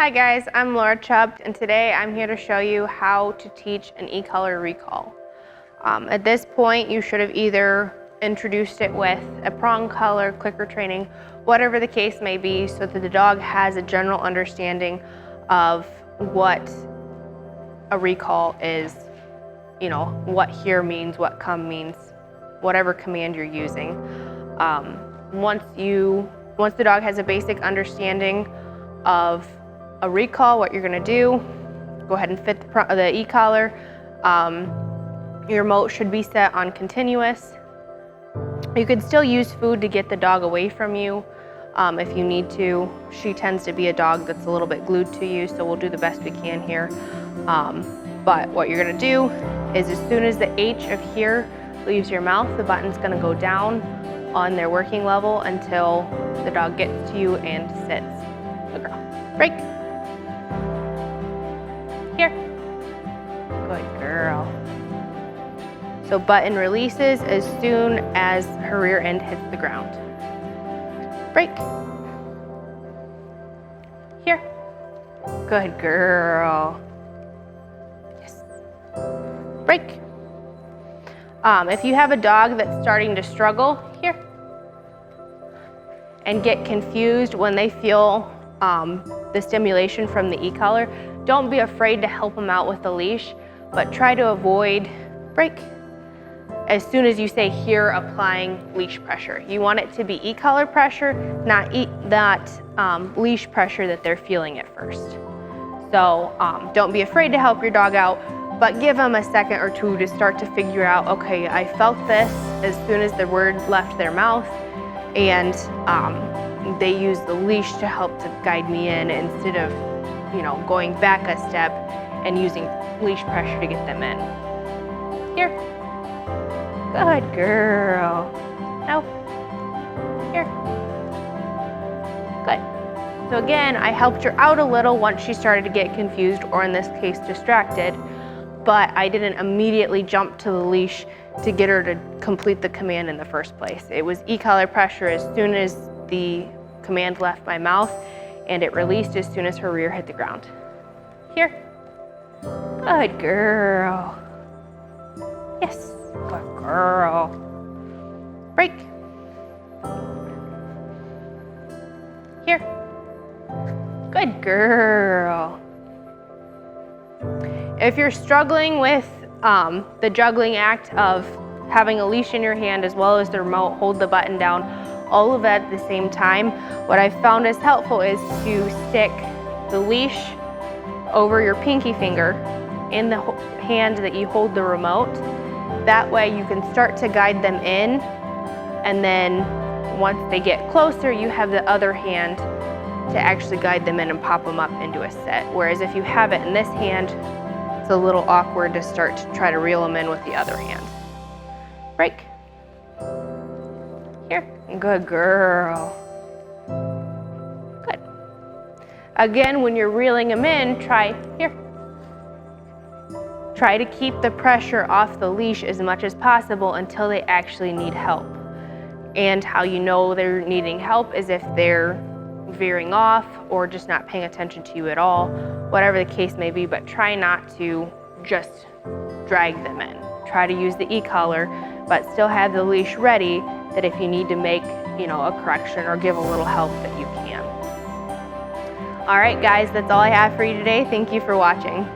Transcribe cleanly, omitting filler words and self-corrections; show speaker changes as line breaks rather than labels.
Hi guys, I'm Laura Chubb, and today I'm here to show you how to teach an e-collar recall. At this point, you should have either introduced it with a prong collar, clicker training, whatever the case may be, so that the dog has a general understanding of what a recall is, you know, what here means, what come means, whatever command you're using. Once the dog has a basic understanding of a recall, what you're going to do, go ahead and fit the e-collar. Your remote should be set on continuous. You can still use food to get the dog away from you if you need to. She tends to be a dog that's a little bit glued to you, so we'll do the best we can here. But what you're going to do is, as soon as the H of here leaves your mouth, the button's going to go down on their working level until the dog gets to you and sits. Good girl. Break. Here. Good girl. So button releases as soon as her rear end hits the ground. Break. Here. Good girl. Yes. Break. If you have a dog that's starting to struggle, here, and get confused when they feel the stimulation from the e-collar, don't be afraid to help them out with the leash, but try to avoid break as soon as you say here applying leash pressure. You want it to be e-collar pressure, not leash pressure that they're feeling at first. So don't be afraid to help your dog out, but give them a second or two to start to figure out, okay, I felt this as soon as the word left their mouth, and they use the leash to help to guide me in instead of, you know, going back a step and using leash pressure to get them in. Here. Good girl. No. Here. Good. So again, I helped her out a little once she started to get confused, or in this case, distracted, but I didn't immediately jump to the leash to get her to complete the command in the first place. It was e-collar pressure as soon as the command left my mouth, and it released as soon as her rear hit the ground. Here. Good girl. Yes, good girl. Break. Here. Good girl. If you're struggling with the juggling act of having a leash in your hand as well as the remote, hold the button down, all of that at the same time, what I've found is helpful is to stick the leash over your pinky finger in the hand that you hold the remote. That way you can start to guide them in, and then once they get closer, you have the other hand to actually guide them in and pop them up into a sit. Whereas if you have it in this hand, it's a little awkward to start to try to reel them in with the other hand. Break. Here. Good girl. Good. Again, when you're reeling them in, try here. Try to keep the pressure off the leash as much as possible until they actually need help. And how you know they're needing help is if they're veering off or just not paying attention to you at all, whatever the case may be, but try not to just drag them in. Try to use the e-collar, but still have the leash ready that if you need to make, you know, a correction or give a little help that you can. All right, guys, that's all I have for you today. Thank you for watching.